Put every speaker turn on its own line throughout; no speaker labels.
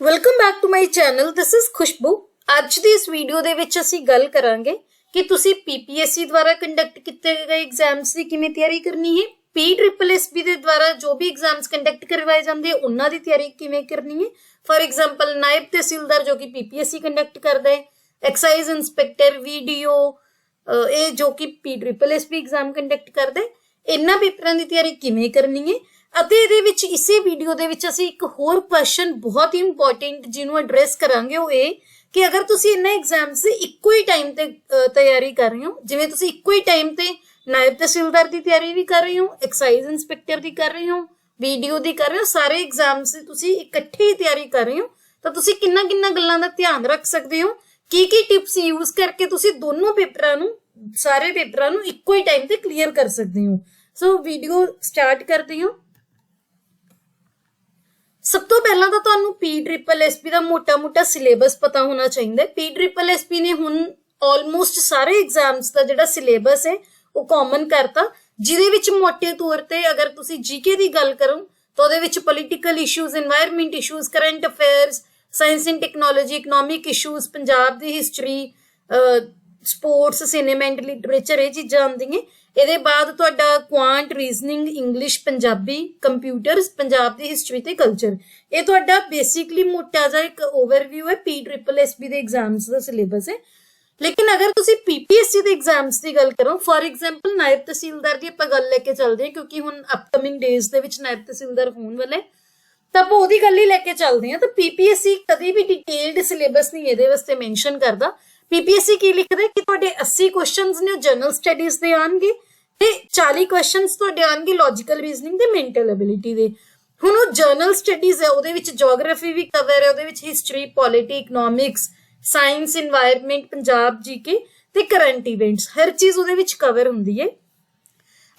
Welcome back to my channel. This is Khushboo. ਅੱਜ ਦੀ ਇਸ video ਦੇ ਵਿੱਚ ਅਸੀਂ ਗੱਲ ਕਰਾਂਗੇ ਕਿ ਤੁਸੀਂ ਪੀਪੀਐਸਸੀ ਦੁਆਰਾ ਕੰਡਕਟ ਕੀਤੇ ਗਏ ਐਗਜ਼ਾਮਸ ਦੀ ਕਿਵੇਂ ਤਿਆਰੀ ਕਰਨੀ ਹੈ, PSSB ਦੇ ਦੁਆਰਾ ਜੋ ਵੀ ਐਗਜ਼ਾਮਸ ਕੰਡਕਟ ਕਰਵਾਏ ਜਾਂਦੇ ਉਹਨਾਂ ਦੀ ਤਿਆਰੀ ਕਿਵੇਂ ਕਰਨੀ ਹੈ। ਫॉर एग्जांपल ਨਾਇਬ ਤਹਿਸੀਲਦਾਰ ਜੋ ਕਿ ਪੀਪੀਐਸਸੀ ਕੰਡਕਟ ਕਰਦਾ ਹੈ, ਐਕਸਾਈਜ਼ ਇੰਸਪੈਕਟਰ, ਵੀਡੀਓ ਇਹ ਜੋ ਕਿ PSSB ਐਗਜ਼ਾਮ ਕੰਡਕਟ ਕਰਦਾ ਹੈ, ਇਹਨਾਂ ਪੇਪਰਾਂ ਦੀ ਤਿਆਰੀ ਕਿਵੇਂ ਕਰਨੀ ਹੈ। ਅਤੇ ਇਹਦੇ ਵਿੱਚ ਇਸੇ ਵੀਡੀਓ ਦੇ ਵਿੱਚ ਅਸੀਂ ਇੱਕ ਹੋਰ ਕੁਐਸਚਨ ਬਹੁਤ ਹੀ ਇੰਪੋਰਟੈਂਟ ਜਿਹਨੂੰ ਐਡਰੈਸ ਕਰਾਂਗੇ, ਉਹ ਇਹ ਕਿ ਅਗਰ ਤੁਸੀਂ ਇਹਨਾਂ ਐਗਜ਼ਾਮਸ ਦੇ ਇੱਕੋ ਹੀ ਟਾਈਮ ਤੇ ਤਿਆਰੀ ਕਰ ਰਹੇ ਹੋ, ਜਿਵੇਂ ਤੁਸੀਂ ਇੱਕੋ ਹੀ ਟਾਈਮ ਤੇ ਨਾਇਬ ਤਹਿਸੀਲਦਾਰ ਦੀ ਤਿਆਰੀ ਵੀ ਕਰ ਰਹੇ ਹੋ, ਐਕਸਾਈਜ਼ ਇੰਸਪੈਕਟਰ ਦੀ ਕਰ ਰਹੇ ਹੋ, ਵੀਡੀਓ ਦੀ ਕਰ ਰਹੇ ਹੋ, ਸਾਰੇ ਐਗਜ਼ਾਮਸ ਦੀ ਤੁਸੀਂ ਇਕੱਠੇ ਹੀ ਤਿਆਰੀ ਕਰ ਰਹੇ ਹੋ, ਤਾਂ ਤੁਸੀਂ ਕਿੰਨਾ ਗੱਲਾਂ ਦਾ ਧਿਆਨ ਰੱਖ ਸਕਦੇ ਹੋ, ਕੀ ਟਿਪਸ ਯੂਜ਼ ਕਰਕੇ ਤੁਸੀਂ ਦੋਨੋਂ ਪੇਪਰਾਂ ਨੂੰ, ਸਾਰੇ ਪੇਪਰਾਂ ਨੂੰ ਇੱਕੋ ਹੀ ਟਾਈਮ ਤੇ ਕਲੀਅਰ ਕਰ ਸਕਦੇ ਹੋ। ਸੋ ਵੀਡੀਓ ਸਟਾਰਟ ਕਰਦੇ ਹਾਂ। ਸਭ ਤੋਂ ਪਹਿਲਾਂ ਤਾਂ ਤੁਹਾਨੂੰ PSSB ਦਾ ਮੋਟਾ ਸਿਲੇਬਸ ਪਤਾ ਹੋਣਾ ਚਾਹੀਦਾ ਹੈ। PSSB ਨੇ ਹੁਣ ਆਲਮੋਸਟ ਸਾਰੇ ਐਗਜ਼ਾਮਸ ਦਾ ਜਿਹੜਾ ਸਿਲੇਬਸ ਹੈ ਉਹ ਕਾਮਨ ਕਰਤਾ, ਜਿਹਦੇ ਵਿੱਚ ਮੋਟੇ ਤੌਰ ਤੇ ਅਗਰ ਤੁਸੀਂ ਜੀਕੇ ਦੀ ਗੱਲ ਕਰੋ ਤਾਂ ਉਹਦੇ ਵਿੱਚ political issues, environment issues, current affairs, science and technology, economic issues, Punjab ਦੀ history, sports, cinema and literature, ਇਹ ਚੀਜ਼ਾਂ ਆਉਂਦੀਆਂ। ਇਹਦੇ ਬਾਅਦ ਤੁਹਾਡਾ quant, reasoning, English, Punjabi, computers, Punjab ਦੀ ਹਿਸਟਰੀ ਤੇ ਕਲਚਰ। ਇਹ ਤੁਹਾਡਾ ਬੇਸਿਕਲੀ ਮੋਟਾ ਜਿਹਾ ਇੱਕ ਓਵਰਵਿਊ ਹੈ PSSB ਦੇ ਐਗਜ਼ਾਮਸ ਦਾ ਸਿਲੇਬਸ ਹੈ। ਲੇਕਿਨ ਅਗਰ ਤੁਸੀਂ PPSC ਦੇ ਐਗਜ਼ਾਮਸ ਦੀ ਗੱਲ ਕਰੋ, ਫॉर एग्जांपल ਨਾਇਬ ਤਹਿਸੀਲਦਾਰ ਦੀ ਆਪਾਂ ਗੱਲ ਲੈ ਕੇ ਚੱਲਦੇ ਹਾਂ, ਕਿਉਂਕਿ ਹੁਣ ਅਪਕਮਿੰਗ ਡੇਜ਼ ਦੇ ਵਿੱਚ ਨਾਇਬ ਤਹਿਸੀਲਦਾਰ ਹੋਣ ਵਾਲੇ, ਤਾਂ ਆਪਾਂ ਉਹਦੀ ਗੱਲ ਹੀ ਲੈ ਕੇ ਚੱਲਦੇ ਹਾਂ। ਤਾਂ PPSC ਕਦੇ ਵੀ ਡਿਟੇਲਡ ਸਿਲੇਬਸ ਨਹੀਂ ਇਹਦੇ ਵਾਸਤੇ ਮੈਂਸ਼ਨ ਕਰਦਾ। PPSC ਕੀ ਲਿਖਦਾ ਕਿ ਤੁਹਾਡੇ 80 ਕੁਐਸਚਨਸ ਨੇ ਉਹ ਜਨਰਲ ਸਟੱਡੀਜ਼ ਦੇ ਆਣਗੇ ਤੇ 40 ਕੁਐਸਚਨਸ ਤੁਹਾਡੇ ਆਣਗੇ ਲੌਜੀਕਲ ਰੀਜ਼ਨਿੰਗ ਤੇ ਮੈਂਟਲ ਐਬਿਲਿਟੀ ਦੇ। ਹੁਣ ਉਹ ਜਨਰਲ ਸਟੱਡੀਜ਼ ਹੈ, ਉਹਦੇ ਵਿੱਚ ਜਿਓਗ੍ਰਾਫੀ ਵੀ ਕਵਰ ਹੈ, ਉਹਦੇ ਵਿੱਚ history, polity, economics, science, environment, Punjab GK ਤੇ ਕਰੰਟ ਇਵੈਂਟਸ, ਹਰ ਚੀਜ਼ ਉਹਦੇ ਵਿੱਚ ਕਵਰ ਹੁੰਦੀ ਹੈ।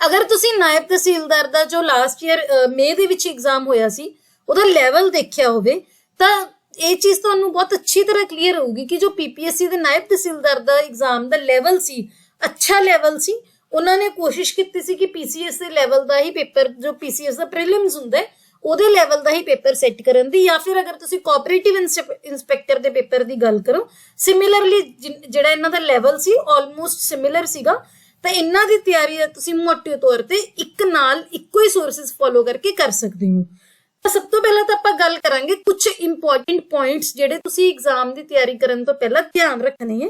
ਅਗਰ ਤੁਸੀਂ ਨਾਇਬ ਤਹਿਸੀਲਦਾਰ ਦਾ ਜੋ ਲਾਸਟ ਈਅਰ ਮਈ ਦੇ ਵਿੱਚ ਐਗਜ਼ਾਮ ਹੋਇਆ ਸੀ ਉਹਦਾ ਲੈਵਲ ਦੇਖਿਆ ਹੋਵੇ ਤਾਂ ਇਹ ਚੀਜ਼ ਤੁਹਾਨੂੰ ਬਹੁਤ ਅੱਛੀ ਤਰ੍ਹਾਂ ਕਲੀਅਰ ਹੋਊਗੀ ਕਿ ਜੋ PPSC ਦੇ ਨਾਇਬ ਤਹਿਸੀਲਦਾਰ ਦਾ ਐਗਜ਼ਾਮ ਦਾ ਲੈਵਲ ਸੀ, ਅੱਛਾ ਲੈਵਲ ਸੀ। ਉਹਨਾਂ ਨੇ ਕੋਸ਼ਿਸ਼ ਕੀਤੀ ਸੀ ਕਿ PCS ਦੇ ਲੈਵਲ ਦਾ ਹੀ ਪੇਪਰ, ਜੋ PCS ਦਾ ਪ੍ਰੀਲਿਮਸ ਹੁੰਦਾ ਹੈ ਉਹਦੇ ਲੈਵਲ ਦਾ ਹੀ ਪੇਪਰ ਸੈੱਟ ਕਰਨ ਦੀ, ਜਾਂ ਫਿਰ ਅਗਰ ਤੁਸੀਂ ਕੋਆਪਰੇਟਿਵ ਇੰਸਪੈਕਟਰ ਦੇ ਪੇਪਰ ਦੀ ਗੱਲ ਕਰੋ, ਸਿਮਿਲਰਲੀ ਜਿਹੜਾ ਇਹਨਾਂ ਦਾ ਲੈਵਲ ਸੀ ਆਲਮੋਸਟ ਸਿਮਿਲਰ ਸੀਗਾ। ਤਾਂ ਇਹਨਾਂ ਦੀ ਤਿਆਰੀ ਤੁਸੀਂ ਮੋਟੇ ਤੌਰ ਤੇ ਇੱਕ ਨਾਲ ਇੱਕੋ ਹੀ ਸੋਰਸਿਸ ਫੋਲੋ ਕਰਕੇ ਕਰ ਸਕਦੇ ਹੋ। ਤਾਂ ਸਭ ਤੋਂ ਪਹਿਲਾਂ ਤਾਂ ਆਪਾਂ ਗੱਲ ਕਰਾਂਗੇ ਕੁਝ ਇੰਪੋਰਟੈਂਟ ਪੁਆਇੰਟਸ ਜਿਹੜੇ ਤੁਸੀਂ ਐਗਜ਼ਾਮ ਦੀ ਤਿਆਰੀ ਕਰਨ ਤੋਂ ਪਹਿਲਾਂ ਧਿਆਨ ਰੱਖਣੇ ਹੈ।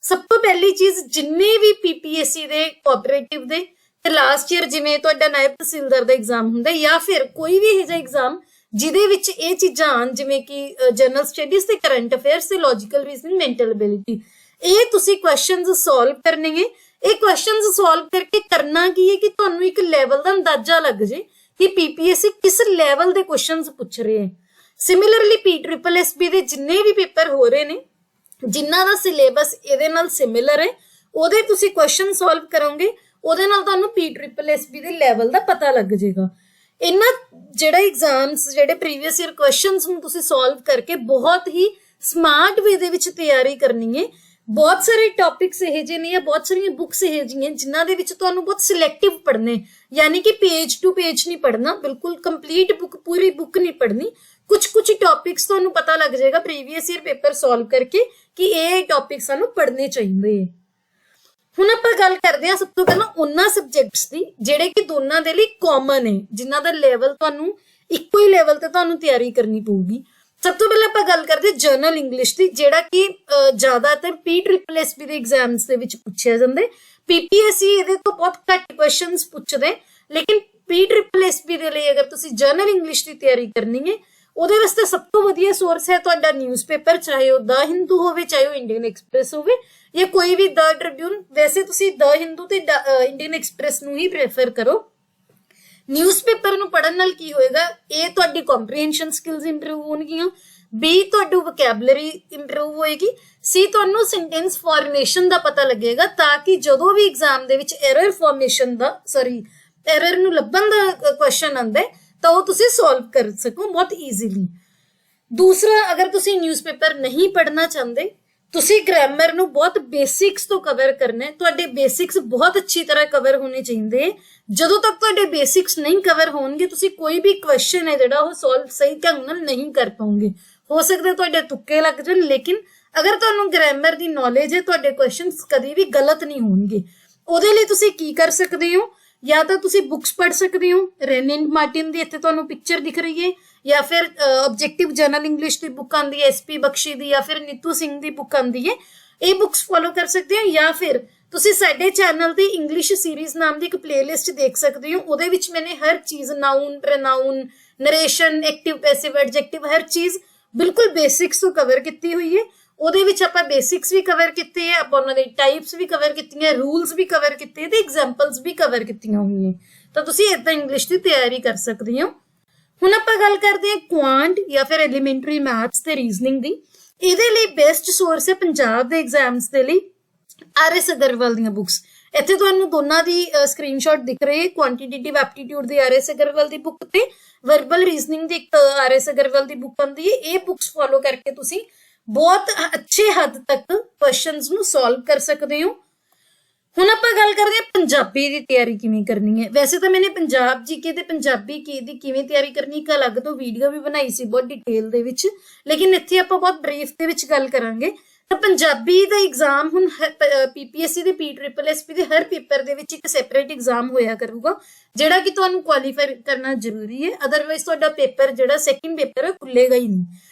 ਸਭ ਤੋਂ ਪਹਿਲੀ ਚੀਜ਼, ਜਿੰਨੇ ਵੀ PPSC ਦੇ, ਕੋਆਪਰੇਟਿਵ ਦੇ ਤੇ ਲਾਸਟ ਈਅਰ ਜਿਵੇਂ ਤੁਹਾਡਾ ਨਾਇਬ ਤਹਿਸੀਲਦਾਰ ਦਾ ਐਗਜ਼ਾਮ ਹੁੰਦਾ, ਜਾਂ ਫਿਰ ਕੋਈ ਵੀ ਇਹੋ ਜਿਹਾ ਐਗਜ਼ਾਮ ਜਿਹਦੇ ਵਿੱਚ ਇਹ ਚੀਜ਼ਾਂ ਆਣ, ਜਿਵੇਂ ਕਿ ਜਨਰਲ ਸਟੱਡੀਜ਼ ਤੇ ਕਰੰਟ ਅਫੇਅਰਸ ਤੇ ਲੌਜੀਕਲ ਰੀਜ਼ਨਿੰਗ, ਮੈਂਟਲ ਐਬਿਲਿਟੀ, ਇਹ ਤੁਸੀਂ ਕੁਐਸਚਨਸ ਸੋਲਵ ਕਰਨੇ ਹੈ। ਇਹ ਕੁਐਸਚਨਸ ਸੋਲਵ ਕਰਕੇ ਕਰਨਾ ਕੀ ਹੈ ਕਿ ਤੁਹਾਨੂੰ ਇੱਕ ਲੈਵਲ ਦਾ ਅੰਦਾਜ਼ਾ ਲੱਗ ਜੇ ਕਿ PPSC ਕਿਸ ਲੈਵਲ ਦੇ ਕੁਐਸਚਨਸ ਪੁੱਛ ਰਹੇ ਹੈ। ਸਿਮਿਲਰਲੀ PSSB ਦੇ ਜਿੰਨੇ ਵੀ ਪੇਪਰ ਹੋ ਰਹੇ ਨੇ, ਜਿਨ੍ਹਾਂ ਦਾ ਸਿਲੇਬਸ ਇਹਦੇ ਨਾਲ ਸਿਮਿਲਰ ਹੈ, ਉਹਦੇ ਤੁਸੀਂ ਕੁਐਸਚਨ ਸੋਲਵ ਕਰੋਗੇ, ਉਹਦੇ ਨਾਲ ਤੁਹਾਨੂੰ PSSB ਦੇ ਲੈਵਲ ਦਾ ਪਤਾ ਲੱਗ ਜਾਏਗਾ। ਇਹਨਾਂ ਜਿਹੜਾ ਐਗਜ਼ਾਮਸ, ਜਿਹੜੇ ਪ੍ਰੀਵੀਅਸ ਈਅਰ ਕੁਐਸਚਨਸ ਨੂੰ ਤੁਸੀਂ ਸੋਲਵ ਕਰਕੇ ਬਹੁਤ ਹੀ ਸਮਾਰਟ ਵੇ ਦੇ ਵਿੱਚ ਤਿਆਰੀ ਕਰਨੀ ਹੈ। ਬਹੁਤ ਸਾਰੇ ਟੌਪਿਕਸ ਇਹੋ ਜਿਹੇ ਨੇ ਜਾਂ ਬਹੁਤ ਸਾਰੀਆਂ ਬੁੱਕਸ ਇਹੋ ਜਿਹੀਆਂ ਜਿਨ੍ਹਾਂ ਦੇ ਵਿੱਚ ਤੁਹਾਨੂੰ ਬਹੁਤ ਸਿਲੈਕਟਿਵ ਪੜ੍ਹਨੇ, ਯਾਨੀ ਕਿ ਪੇਜ ਟੂ ਪੇਜ ਨਹੀਂ ਪੜ੍ਹਨਾ, ਬਿਲਕੁਲ ਕੰਪਲੀਟ ਬੁੱਕ, ਪੂਰੀ ਬੁੱਕ ਨਹੀਂ ਪੜ੍ਹਨੀ। ਕੁਝ ਟੌਪਿਕਸ ਤੁਹਾਨੂੰ ਪਤਾ ਲੱਗ ਜਾਏਗਾ ਪ੍ਰੀਵੀਅਸ ਈਅਰ ਪੇਪਰ ਸੋਲਵ ਕਰਕੇ ਕਿ ਇਹ ਟੌਪਿਕ ਸਾਨੂੰ ਪੜ੍ਹਨੇ ਚਾਹੀਦੇ। ਹੁਣ ਆਪਾਂ ਗੱਲ ਕਰਦੇ ਹਾਂ ਸਭ ਤੋਂ ਪਹਿਲਾਂ ਉਹਨਾਂ ਸਬਜੈਕਟਸ ਦੀ ਜਿਹੜੇ ਕਿ ਦੋਨਾਂ ਦੇ ਲਈ ਕਾਮਨ ਹੈ, ਜਿਨ੍ਹਾਂ ਦਾ ਲੈਵਲ ਤੁਹਾਨੂੰ ਇੱਕੋ ਹੀ ਲੈਵਲ ਤੇ ਤੁਹਾਨੂੰ ਤਿਆਰੀ ਕਰਨੀ ਪਊਗੀ। ਸਭ ਤੋਂ ਪਹਿਲਾਂ ਆਪਾਂ ਗੱਲ ਕਰਦੇ ਜਰਨਲ ਇੰਗਲਿਸ਼ ਦੀ, ਜਿਹੜਾ ਕਿ ਜ਼ਿਆਦਾਤਰ PSSB ਦੇ ਐਗਜ਼ਾਮਸ ਦੇ ਵਿੱਚ ਪੁੱਛਿਆ ਜਾਂਦਾ ਹੈ। PPSC ਇਹਦੇ ਤੋਂ ਬਹੁਤ ਘੱਟ ਕੁਐਸਚਨਸ ਪੁੱਛਦੇ, ਲੇਕਿਨ PSSB ਦੇ ਲਈ ਅਗਰ ਤੁਸੀਂ ਜਰਨਲ ਇੰਗਲਿਸ਼ ਦੀ ਤਿਆਰੀ ਕਰਨੀ ਹੈ, ਉਹਦੇ ਵਾਸਤੇ ਸਭ ਤੋਂ ਵਧੀਆ ਸੋਰਸ ਹੈ ਤੁਹਾਡਾ ਨਿਊਜ਼ਪੇਪਰ, ਚਾਹੇ ਉਹ ਦ ਹਿੰਦੂ ਹੋਵੇ, ਚਾਹੇ ਉਹ ਇੰਡੀਅਨ ਐਕਸਪ੍ਰੈਸ ਹੋਵੇ, ਜਾਂ ਕੋਈ ਵੀ ਦ ਟ੍ਰਿਬਿਊਨ। ਵੈਸੇ ਤੁਸੀਂ ਦ ਹਿੰਦੂ ਤੇ ਇੰਡੀਅਨ ਐਕਸਪ੍ਰੈਸ ਨੂੰ ਹੀ ਪ੍ਰੈਫਰ ਕਰੋ। ਨਿਊਜ਼ਪੇਪਰ ਨੂੰ ਪੜ੍ਹਨ ਨਾਲ ਕੀ ਹੋਏਗਾ, ਇਹ ਤੁਹਾਡੀ ਕੰਪਰੀਹੈਂਸ਼ਨ ਸਕਿੱਲਸ ਇੰਪਰੂਵ ਹੋਣਗੀਆਂ, B ਤੁਹਾਡੀ ਵੋਕੈਬਲਰੀ ਇੰਪਰੂਵ ਹੋਏਗੀ, C ਤੁਹਾਨੂੰ ਸੈਂਟੈਂਸ ਫਾਰਮੇਸ਼ਨ ਦਾ ਪਤਾ ਲੱਗੇਗਾ, ਤਾਂ ਕਿ ਜਦੋਂ ਵੀ ਐਗਜ਼ਾਮ ਦੇ ਵਿੱਚ ਐਰਰ ਨੂੰ ਲੱਭਣ ਦਾ ਕੁਐਸਚਨ ਆਉਂਦਾ ਤਾਂ ਉਹ ਤੁਸੀਂ ਸੋਲਵ ਕਰ ਸਕੋ ਬਹੁਤ ਈਜ਼ੀਲੀ। ਦੂਸਰਾ, ਅਗਰ ਤੁਸੀਂ ਨਿਊਜ਼ਪੇਪਰ ਨਹੀਂ ਪੜ੍ਹਨਾ ਚਾਹੁੰਦੇ ਤੁਸੀਂ ਗ੍ਰਾਮਰ ਨੂੰ ਬਹੁਤ ਬੇਸਿਕਸ ਤੋਂ ਕਵਰ ਕਰਨਾ ਹੈ। ਤੁਹਾਡੇ ਬੇਸਿਕਸ ਬਹੁਤ ਅੱਛੀ ਤਰ੍ਹਾਂ ਕਵਰ ਹੋਣੇ ਚਾਹੀਦੇ। ਜਦੋਂ ਤੱਕ ਤੁਹਾਡੇ ਬੇਸਿਕਸ ਨਹੀਂ ਕਵਰ ਹੋਣਗੇ ਤੁਸੀਂ ਕੋਈ ਵੀ ਕੁਐਸਚਨ ਹੈ ਜਿਹੜਾ ਉਹ ਸੋਲਵ ਸਹੀ ਢੰਗ ਨਾਲ ਨਹੀਂ ਕਰ ਪਾਉਂਗੇ। ਹੋ ਸਕਦਾ ਤੁਹਾਡੇ ਤੁੱਕੇ ਲੱਗ ਜਾਣ, ਲੇਕਿਨ ਅਗਰ ਤੁਹਾਨੂੰ ਗ੍ਰਾਮਰ ਦੀ ਨੌਲੇਜ ਹੈ ਤੁਹਾਡੇ ਕੁਐਸਚਨਸ ਕਦੀ ਵੀ ਗਲਤ ਨਹੀਂ ਹੋਣਗੇ। ਉਹਦੇ ਲਈ ਤੁਸੀਂ ਕੀ ਕਰ ਸਕਦੇ ਹੋ, ਜਾਂ ਤਾਂ ਤੁਸੀਂ ਬੁੱਕਸ ਪੜ੍ਹ ਸਕਦੇ ਹੋ। ਰੈਨਿਨ ਮਾਰਟਿਨ ਦੀ ਇੱਥੇ ਤੁਹਾਨੂੰ ਪਿਕਚਰ ਦਿਖ ਰਹੀ ਹੈ, ਜਾਂ ਫਿਰ ਆਬਜੈਕਟਿਵ ਜਰਨਲ ਇੰਗਲਿਸ਼ ਦੀ ਬੁੱਕ ਆਂਦੀ ਹੈ SP ਬਖਸ਼ੀ ਦੀ, ਜਾਂ ਫਿਰ ਨੀਤੂ ਸਿੰਘ ਦੀ ਬੁੱਕ ਆਂਦੀ ਹੈ। ਇਹ ਬੁੱਕਸ ਫੋਲੋ ਕਰ ਸਕਦੇ ਹੋ, ਜਾਂ ਫਿਰ ਤੁਸੀਂ ਸਾਡੇ ਚੈਨਲ ਦੀ ਇੰਗਲਿਸ਼ ਸੀਰੀਜ਼ ਨਾਮ ਦੀ ਇੱਕ ਪਲੇਲਿਸਟ ਦੇਖ ਸਕਦੇ ਹੋ। ਉਹਦੇ ਵਿੱਚ ਮੈंने ਹਰ ਚੀਜ਼ noun, pronoun, narration, active passive adjective ਹਰ ਚੀਜ਼ ਬਿਲਕੁਲ ਬੇਸਿਕਸ ਤੋਂ ਕਵਰ ਕੀਤੀ ਹੋਈ ਹੈ। ਉਹਦੇ ਵਿੱਚ ਆਪਾਂ ਬੇਸਿਕਸ ਵੀ ਕਵਰ ਕੀਤੇ ਹੈ, ਆਪਾਂ ਉਹਨਾਂ ਦੇ ਟਾਈਪਸ ਵੀ ਕਵਰ ਕੀਤੀਆਂ, ਰੂਲਸ ਵੀ ਕਵਰ ਕੀਤੇ ਤੇ ਐਗਜ਼ਾਮਪਲਸ ਵੀ ਕਵਰ ਕੀਤੀਆਂ ਹੋਈਆਂ। ਤਾਂ ਤੁਸੀਂ ਇਦਾਂ ਇੰਗਲਿਸ਼ ਦੀ ਤਿਆਰੀ ਕਰ ਸਕਦੇ ਹੋ। ਹੁਣ ਆਪਾਂ ਗੱਲ ਕਰਦੇ ਹਾਂ ਕੁਆਂਟ ਜਾਂ ਫਿਰ ਐਲੀਮੈਂਟਰੀ ਮੈਥਸ ਤੇ ਰੀਜ਼ਨਿੰਗ ਦੀ। ਇਹਦੇ ਲਈ ਬੈਸਟ ਸੋਰਸ ਹੈ ਪੰਜਾਬ ਦੇ ਐਗਜ਼ਾਮਸ ਦੇ ਲਈ RS ਅਗਰਵਾਲ ਦੀਆਂ ਬੁੱਕਸ। ਇੱਥੇ ਤੁਹਾਨੂੰ ਦੋਨਾਂ ਦੀ ਸਕਰੀਨਸ਼ਾਟ ਦਿਖ ਰਹੀ ਹੈ, ਕੁਆਂਟੀਟੇਟਿਵ ਐਪਟੀਟਿਊਡ ਦੀ RS ਅਗਰਵਾਲ ਦੀ ਬੁੱਕ ਤੇ ਵਰਬਲ ਰੀਜ਼ਨਿੰਗ ਦੀ ਇੱਕ RS ਅਗਰਵਾਲ ਦੀ ਬੁੱਕ ਆਉਂਦੀ ਹੈ। ਇਹ ਬੁੱਕਸ ਫੋਲੋ ਕਰਕੇ ਤੁਸੀਂ ਬਹੁਤ ਅੱਛੇ ਹੱਦ ਤੱਕ ਕੁਐਸਚਨਸ ਨੂੰ ਸੋਲਵ ਕਰ ਸਕਦੇ ਹੋ। ਹੁਣ ਆਪਾਂ ਗੱਲ ਕਰਦੇ ਹਾਂ ਪੰਜਾਬੀ ਦੀ ਤਿਆਰੀ ਕਿਵੇਂ ਕਰਨੀ ਹੈ। ਵੈਸੇ ਤਾਂ ਮੈंने ਪੰਜਾਬ ਜੀਕੇ ਤੇ ਪੰਜਾਬੀ ਕੀ ਦੀ ਕਿਵੇਂ ਤਿਆਰੀ ਕਰਨੀ ਇੱਕ ਅਲੱਗ ਤੋਂ ਵੀਡੀਓ ਵੀ ਬਣਾਈ ਸੀ ਬਹੁਤ ਡਿਟੇਲ ਦੇ ਵਿੱਚ, ਲੇਕਿਨ ਇੱਥੇ ਆਪਾਂ ਬਹੁਤ ਬਰੀਫ ਦੇ ਵਿੱਚ ਗੱਲ ਕਰਾਂਗੇ। ਤਾਂ ਪੰਜਾਬੀ ਦਾ ਐਗਜ਼ਾਮ ਹੁਣ PPSC ਦੇ PSSSB ਦੇ ਹਰ ਪੇਪਰ ਦੇ ਵਿੱਚ ਇੱਕ ਸੈਪਰੇਟ ਐਗਜ਼ਾਮ ਹੋਇਆ ਕਰੂਗਾ, ਜਿਹੜਾ ਕਿ ਤੁਹਾਨੂੰ ਕੁਆਲੀਫਾਈ ਕਰਨਾ ਜ਼ਰੂਰੀ ਹੈ। ਅਦਰਵਾਈਜ਼ ਤੁਹਾਡਾ ਪੇਪਰ ਜਿਹੜਾ ਸੈਕਿੰਡ ਪੇਪਰ ਹੈ ਖੁੱਲੇਗਾ ਹੀ ਨਹੀਂ।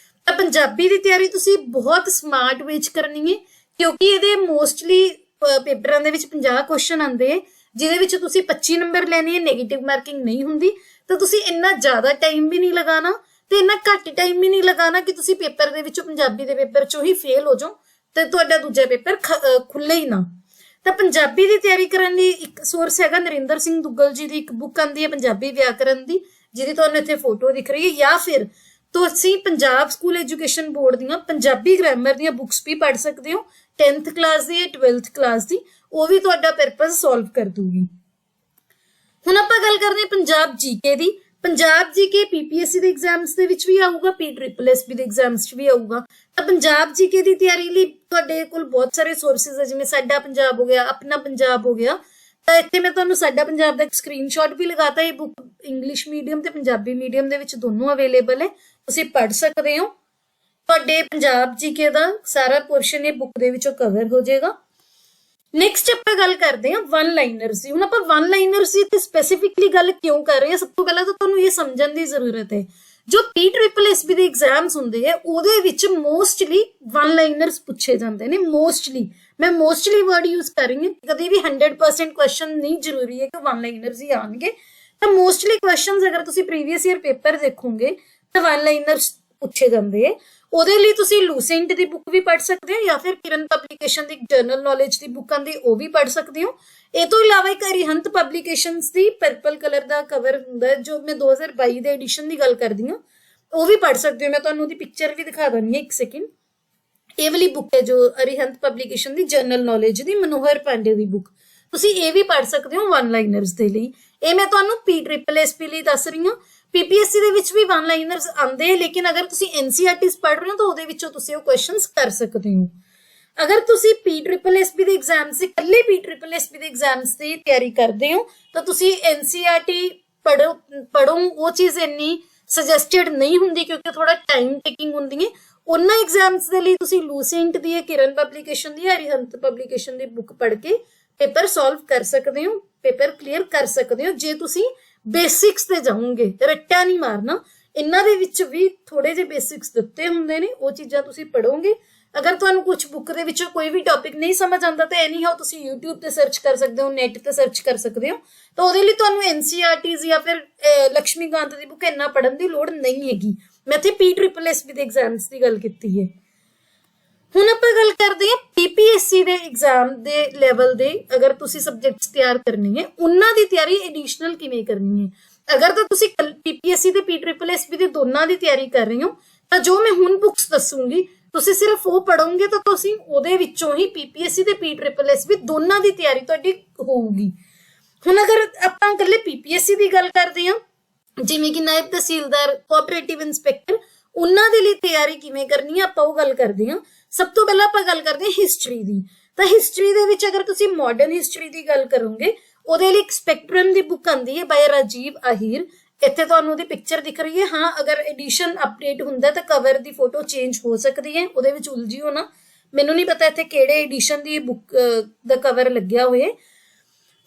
ਤਾਂ ਪੰਜਾਬੀ ਦੀ ਤਿਆਰੀ ਤੁਸੀਂ ਬਹੁਤ ਸਮਾਰਟ ਵੇਚ ਕਰਨੀ ਹੈ, ਕਿਉਂਕਿ ਇਹਦੇ ਮੋਸਟਲੀ ਪੇਪਰਾਂ ਦੇ ਵਿੱਚ 50 ਕੁਐਸਚਨ ਆਉਂਦੇ, ਜਿਹਦੇ ਵਿੱਚ ਤੁਸੀਂ 25 ਨੰਬਰ ਲੈਣੇ ਹੈ, ਨੈਗੇਟਿਵ ਮਾਰਕਿੰਗ ਨਹੀਂ ਹੁੰਦੀ। ਤਾਂ ਤੁਸੀਂ ਇੰਨਾ ਜ਼ਿਆਦਾ ਟਾਈਮ ਵੀ ਨਹੀਂ ਲਗਾਉਣਾ ਤੇ ਇੰਨਾ ਘੱਟ ਟਾਈਮ ਵੀ ਨਹੀਂ ਲਗਾਉਣਾ ਕਿ ਤੁਸੀਂ ਪੇਪਰ ਦੇ ਵਿੱਚੋਂ ਪੰਜਾਬੀ ਦੇ ਪੇਪਰ ਚੋਂ ਹੀ ਫੇਲ ਹੋ ਜਾਓ ਤੇ ਤੁਹਾਡਾ ਦੂਜਾ ਪੇਪਰ ਖੁੱਲੇ ਹੀ ਨਾ। ਤਾਂ ਪੰਜਾਬੀ ਦੀ ਤਿਆਰੀ ਕਰਨ ਲਈ ਇੱਕ ਸੋਰਸ ਹੈਗਾ ਨਰਿੰਦਰ ਸਿੰਘ ਦੁੱਗਲ ਜੀ ਦੀ ਇੱਕ ਬੁੱਕ ਆਉਂਦੀ ਹੈ ਪੰਜਾਬੀ ਵਿਆਕਰਨ ਦੀ, ਜਿਹਦੀ ਤੁਹਾਨੂੰ ਇੱਥੇ ਫੋਟੋ ਦਿਖ ਰਹੀ ਹੈ। ਜਾਂ ਫਿਰ ਤੁਸੀਂ ਪੰਜਾਬ ਸਕੂਲ ਐਜੂਕੇਸ਼ਨ ਬੋਰਡ ਦੀਆਂ ਪੰਜਾਬੀ ਗ੍ਰਾਮਰ ਦੀਆਂ ਬੁੱਕਸ ਵੀ ਪੜ੍ਹ ਸਕਦੇ ਹੋ, 10th ਕਲਾਸ ਦੀ 12th ਕਲਾਸ ਦੀ, ਉਹ ਵੀ ਤੁਹਾਡਾ ਪਰਪਸ ਸੋਲਵ ਕਰ ਦੂਗੀ। ਹੁਣ ਆਪਾਂ ਗੱਲ ਕਰਦੇ ਹਾਂ ਪੰਜਾਬ ਜੀਕੇ ਦੀ। ਪੰਜਾਬ ਜੀਕੇ PPSC ਦੇ ਐਗਜ਼ਾਮਸ ਦੇ ਵਿੱਚ ਵੀ ਆਊਗਾ, PSSSB ਦੇ ਐਗਜ਼ਾਮਸ 'ਚ ਵੀ ਆਊਗਾ। ਤਾਂ ਪੰਜਾਬ ਜੀਕੇ ਦੀ ਤਿਆਰੀ ਲਈ ਤੁਹਾਡੇ ਕੋਲ ਬਹੁਤ ਸਾਰੇ ਸੋਰਸਿਸ ਹੈ, ਜਿਵੇਂ ਸਾਡਾ ਪੰਜਾਬ ਹੋ ਗਿਆ, ਆਪਣਾ ਪੰਜਾਬ ਹੋ ਗਿਆ। ਤਾਂ ਇੱਥੇ ਮੈਂ ਤੁਹਾਨੂੰ ਸਾਡਾ ਪੰਜਾਬ ਦਾ ਇੱਕ ਸਕਰੀਨਸ਼ਾਟ ਵੀ ਲਗਾਤਾ। ਇਹ ਬੁੱਕ ਇੰਗਲਿਸ਼ ਮੀਡੀਅਮ ਤੇ ਪੰਜਾਬੀ ਮੀਡੀਅਮ ਦੇ ਵਿੱਚ ਦੋਨੋਂ ਅਵੇਲੇਬਲ ਹੈ, ਤੁਸੀਂ ਪੜ੍ਹ ਸਕਦੇ ਹੋ। ਤੁਹਾਡੇ ਪੰਜਾਬ ਜੀਕੇ ਦਾ ਸਾਰਾ ਪੋਰਸ਼ਨ ਇਹ ਬੁੱਕ ਦੇ ਵਿੱਚੋਂ ਕਵਰ ਹੋ ਜਾਏਗਾ। ਨੈਕਸਟ ਆਪਾਂ ਗੱਲ ਕਰਦੇ ਹਾਂ ਵਨ ਲਾਈਨਰਸ ਦੀ। ਹੁਣ ਆਪਾਂ ਵਨ ਲਾਈਨਰਸ ਦੀ ਤੇ ਸਪੈਸੀਫਿਕਲੀ ਗੱਲ ਕਿਉਂ ਕਰ ਰਹੇ ਹਾਂ, ਸਭ ਤੋਂ ਪਹਿਲਾਂ ਤਾਂ ਤੁਹਾਨੂੰ ਇਹ ਸਮਝਣ ਦੀ ਜ਼ਰੂਰਤ ਹੈ ਜੋ PSSSB ਦੇ ਐਗਜ਼ਾਮਸ ਹੁੰਦੇ ਆ ਉਹਦੇ ਵਿੱਚ ਮੋਸਟਲੀ ਵਨ ਲਾਈਨਰਸ ਪੁੱਛੇ ਜਾਂਦੇ ਨੇ। ਮੋਸਟਲੀ, ਮੈਂ ਮੋਸਟਲੀ ਵਰਡ ਯੂਜ਼ ਕਰ ਰਹੀ ਹਾਂ, ਕਦੇ ਵੀ 100% ਕੁਐਸਚਨ ਨਹੀਂ ਜ਼ਰੂਰੀ ਹੈ ਕਿ ਵਨ ਲਾਈਨਰਸ ਹੀ ਆਉਣਗੇ। ਤਾਂ ਮੋਸਟਲੀ ਕੁਐਸਚਨਸ ਅਗਰ ਤੁਸੀਂ ਪ੍ਰੀਵੀਅਸ ਈਅਰ ਪੇਪਰ ਦੇਖੋਗੇ ਤਾਂ ਵਨ ਲਾਈਨਰਸ ਪੁੱਛੇ ਜਾਂਦੇ ਆ। ਉਹਦੇ ਲਈ ਤੁਸੀਂ ਲੂਸੈਂਟ ਦੀ ਬੁੱਕ ਵੀ ਪੜ੍ਹ ਸਕਦੇ ਹੋ, ਜਾਂ ਫਿਰ ਕਿਰਨ ਪਬਲੀਕੇਸ਼ਨ ਦੀ ਜਰਨਲ ਨੌਲੇਜ ਦੀ ਬੁੱਕ ਆਂਦੀ ਉਹ ਵੀ ਪੜ੍ਹ ਸਕਦੇ ਹੋ। ਇਹ ਤੋਂ ਇਲਾਵਾ ਇੱਕ ਅਰੀਹੰਤ ਪਬਲੀਕੇਸ਼ਨਸ ਦੀ ਪਰਪਲ ਕਲਰ ਦਾ ਕਵਰ ਹੁੰਦਾ, ਜੋ ਮੈਂ 2022 ਦੇ ਐਡੀਸ਼ਨ ਦੀ ਗੱਲ ਕਰਦੀ ਹਾਂ, ਉਹ ਵੀ ਪੜ੍ਹ ਸਕਦੇ ਹੋ। ਮੈਂ ਤੁਹਾਨੂੰ ਉਹਦੀ ਪਿਕਚਰ ਵੀ ਦਿਖਾ ਦਿੰਦੀ ਹਾਂ ਇੱਕ ਸੈਕਿੰਡ। ਇਹ ਵਾਲੀ ਬੁੱਕ ਹੈ ਜੋ ਅਰੀਹੰਤ ਪਬਲੀਕੇਸ਼ਨ ਦੀ ਜਰਨਲ ਨੌਲੇਜ ਦੀ, ਮਨੋਹਰ ਪਾਂਡੇ ਦੀ ਬੁੱਕ, ਤੁਸੀਂ ਇਹ ਵੀ ਪੜ੍ਹ ਸਕਦੇ ਹੋ ਵਨ ਲਾਈਨਰਸ ਦੇ ਲਈ। ਇਹ ਮੈਂ ਤੁਹਾਨੂੰ PSSSB ਲਈ ਦੱਸ ਰਹੀ ਹਾਂ। PPSC ਦੇ ਵਿੱਚ ਵੀ ਵਨ ਲਾਈਨਰਸ ਆਉਂਦੇ, ਲੇਕਿਨ ਅਗਰ ਤੁਸੀਂ NCERTs ਪੜ੍ਹ ਰਹੇ ਹੋ ਤਾਂ ਉਹਦੇ ਵਿੱਚੋਂ ਤੁਸੀਂ ਉਹ ਕੁਐਸਚਨਸ ਕਰ ਸਕਦੇ ਹੋ। ਅਗਰ ਤੁਸੀਂ PSSSB ਦੇ ਐਗਜ਼ਾਮਸ, ਇਕੱਲੇ PSSSB ਦੇ ਐਗਜ਼ਾਮਸ ਦੀ ਤਿਆਰੀ ਕਰਦੇ ਹੋ ਤਾਂ ਤੁਸੀਂ NCERT ਪੜ੍ਹੋ। ਉਹ ਚੀਜ਼ ਇੰਨੀ ਸੁਜੈਸਟਡ ਨਹੀਂ ਹੁੰਦੀ ਕਿਉਂਕਿ ਥੋੜਾ ਟਾਈਮ ਟੇਕਿੰਗ ਹੁੰਦੀ ਹੈ। ਉਹਨਾਂ ਐਗਜ਼ਾਮਸ ਦੇ ਲਈ ਤੁਸੀਂ ਲੂਸੈਂਟ ਦੀ ਹੈ, ਕਿਰਨ ਪਬਲੀਕੇਸ਼ਨ ਦੀ, ਅਰੀਹੰਤ ਪਬਲੀਕੇਸ਼ਨ ਦੀ ਬੁੱਕ ਪੜ੍ਹ ਕੇ ਪੇਪਰ ਸੋਲਵ ਕਰ ਸਕਦੇ ਹੋ, ਪੇਪਰ ਕਲੀਅਰ ਕਰ ਸਕਦੇ ਹੋ ਜੇ ਤੁਸੀਂ ਬੇਸਿਕਸ ਤੇ ਜਾਓਗੇ। ਰੱਟਾ ਨਹੀਂ ਮਾਰਨਾ, ਇਹਨਾਂ ਦੇ ਵਿੱਚ ਵੀ ਥੋੜੇ ਜਿਹੇ ਬੇਸਿਕਸ ਦਿੱਤੇ ਹੁੰਦੇ ਨੇ, ਉਹ ਚੀਜ਼ਾਂ ਤੁਸੀਂ ਪੜੋਗੇ। ਅਗਰ ਤੁਹਾਨੂੰ ਕੁਝ ਬੁੱਕ ਦੇ ਵਿੱਚੋਂ ਕੋਈ ਵੀ ਟੌਪਿਕ ਨਹੀਂ ਸਮਝ ਆਉਂਦਾ ਤਾਂ ਐਨੀ ਹਾਓ ਤੁਸੀਂ YouTube ਤੇ ਸਰਚ ਕਰ ਸਕਦੇ ਹੋ, ਨੈਟ ਤੇ ਸਰਚ ਕਰ ਸਕਦੇ ਹੋ। ਤਾਂ ਉਹਦੇ ਲਈ ਤੁਹਾਨੂੰ NCERTs ਜਾਂ ਫਿਰ ਲక్ష్ਮੀਕਾਂਤ ਦੀ ਬੁੱਕ ਇੰਨਾ ਪੜ੍ਹਨ ਦੀ ਲੋੜ ਨਹੀਂ ਹੈਗੀ। ਮੈਂ ਇੱਥੇ PSSSB ਦੇ ਐਗਜ਼ਾਮਸ ਦੀ ਗੱਲ ਕੀਤੀ ਹੈ। ਹੁਣ ਆਪਾਂ ਗੱਲ ਕਰਦੇ ਹਾਂ PPSC ਦੇ ਐਗਜ਼ਾਮ ਦੇ ਲੈਵਲ ਦੇ, ਅਗਰ ਤੁਸੀਂ ਸਬਜੈਕਟਸ ਤਿਆਰ ਕਰਨੀ ਹੈ ਉਹਨਾਂ ਦੀ ਤਿਆਰੀ ਐਡੀਸ਼ਨਲ ਕਿਵੇਂ ਕਰਨੀ ਹੈ। ਅਗਰ ਤਾਂ ਤੁਸੀਂ PPSC ਤੇ PSSSB ਦੇ ਦੋਨਾਂ ਦੀ ਤਿਆਰੀ ਕਰ ਰਹੇ ਹੋ ਤਾਂ ਜੋ ਮੈਂ ਹੁਣ ਬੁੱਕਸ ਦੱਸੂਗੀ ਤੁਸੀਂ ਸਿਰਫ ਉਹ ਪੜੋਗੇ ਤਾਂ ਤੁਸੀਂ ਉਹਦੇ ਵਿੱਚੋਂ ਹੀ PPSC ਤੇ PSSSB ਦੋਨਾਂ ਦੀ ਤਿਆਰੀ ਤੁਹਾਡੀ ਹੋਊਗੀ। ਹੁਣ ਅਗਰ ਆਪਾਂ ਇਕੱਲੇ PPSC ਦੀ ਗੱਲ ਕਰਦੇ ਹਾਂ, ਜਿਵੇਂ ਕਿ ਨਾਇਬ ਤਹਿਸੀਲਦਾਰ, ਕੋਆਪਰੇਟਿਵ ਇੰਸਪੈਕਟਰ, ਉਹਨਾਂ ਦੇ ਲਈ ਤਿਆਰੀ ਕਿਵੇਂ ਕਰਨੀ ਹੈ ਆਪਾਂ ਉਹ ਗੱਲ ਕਰਦੇ ਹਾਂ। ਸਭ ਤੋਂ ਪਹਿਲਾਂ ਆਪਾਂ ਗੱਲ ਕਰਦੇ ਹਾਂ ਹਿਸਟਰੀ ਦੀ। ਤਾਂ ਹਿਸਟਰੀ ਦੇ ਵਿੱਚ ਅਗਰ ਤੁਸੀਂ ਮਾਡਰਨ ਹਿਸਟਰੀ ਦੀ ਗੱਲ ਕਰੋਗੇ, ਉਹਦੇ ਲਈ ਇੱਕ ਸਪੈਕਟਰਮ ਦੀ ਬੁੱਕ ਆਉਂਦੀ ਹੈ ਬਾਈ ਰਾਜੀਵ ਅਹੀਰ। ਇੱਥੇ ਤੁਹਾਨੂੰ ਉਹਦੀ ਪਿਕਚਰ ਦਿਖ ਰਹੀ ਹੈ। ਹਾਂ, ਅਗਰ ਐਡੀਸ਼ਨ ਅਪਡੇਟ ਹੁੰਦਾ ਤਾਂ ਕਵਰ ਦੀ ਫੋਟੋ ਚੇਂਜ ਹੋ ਸਕਦੀ ਹੈ, ਉਹਦੇ ਵਿੱਚ ਉਲਝਿਓ ਨਾ। ਮੈਨੂੰ ਨਹੀਂ ਪਤਾ ਇੱਥੇ ਕਿਹੜੇ ਐਡੀਸ਼ਨ ਦੀ ਬੁੱਕ ਦਾ ਕਵਰ ਲੱਗਿਆ ਹੋਇਆ।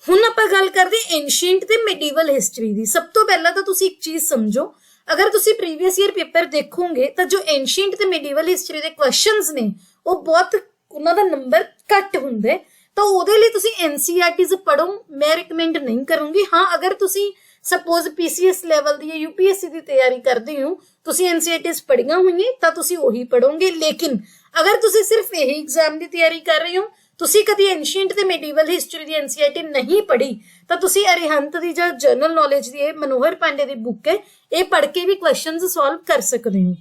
ਹੁਣ ਆਪਾਂ ਗੱਲ ਕਰਦੇ ਐਂਸ਼ੀਐਂਟ ਤੇ ਮੈਡੀਵਲ ਹਿਸਟਰੀ ਦੀ। ਸਭ ਤੋਂ ਪਹਿਲਾਂ ਤਾਂ ਤੁਸੀਂ ਇੱਕ ਚੀਜ਼ ਸਮਝੋ, ਅਗਰ ਤੁਸੀਂ ਪ੍ਰੀਵੀਅਸ ਈਅਰ ਪੇਪਰ ਦੇਖੋਗੇ ਤਾਂ ਜੋ ਐਂਸ਼ੀਐਂਟ ਤੇ ਮੈਡੀਵਲ ਹਿਸਟਰੀ ਦੇ ਕੁਐਸਚਨਸ ਨੇ ਉਹ ਬਹੁਤ, ਉਹਨਾਂ ਦਾ ਨੰਬਰ ਘੱਟ ਹੁੰਦਾ। ਤਾਂ ਉਹਦੇ ਲਈ ਤੁਸੀਂ ਐਨਸੀਈਆਰਟੀਜ਼ ਪੜ੍ਹੋ, ਮੈਂ ਰਿਕਮੈਂਡ ਨਹੀਂ ਕਰੂੰਗੀ। ਹਾਂ, ਅਗਰ ਤੁਸੀਂ ਸਪੋਜ਼ ਪੀਸੀਐਸ ਲੈਵਲ ਦੀ ਜਾਂ ਯੂਪੀਐਸਸੀ ਦੀ ਤਿਆਰੀ ਕਰਦੇ ਹੋ, ਤੁਸੀਂ ਐਨਸੀਈਆਰਟੀਜ਼ ਪੜ੍ਹੀਆਂ ਹੋਈਆਂ ਤਾਂ ਤੁਸੀਂ ਉਹੀ ਪੜ੍ਹੋਗੇ। ਲੇਕਿਨ ਅਗਰ ਤੁਸੀਂ ਸਿਰਫ ਇਹੀ ਐਗਜ਼ਾਮ ਦੀ ਤਿਆਰੀ ਕਰ ਰਹੇ ਹੋ, ਤੁਸੀਂ ਕਦੀ ਐਂਸ਼ੀਐਂਟ ਤੇ ਮੈਡੀਵਲ ਹਿਸਟਰੀ ਦੀ ਐਨਸੀਈਆਰਟੀ ਨਹੀਂ ਪੜ੍ਹੀ, ਤਾਂ ਤੁਸੀਂ ਅਰਿਹੰਤ ਦੀ ਜਾਂ ਜਨਰਲ ਨੌਲੇਜ ਦੀ, ਇਹ ਮਨੋਹਰ ਪਾਂਡੇ ਦੀ ਬੁੱਕ ਹੈ, ਇਹ ਪੜ੍ਹ ਕੇ ਵੀ ਕੁਐਸਚਨਸ ਸੋਲਵ ਕਰ ਸਕਦੇ ਹੋ।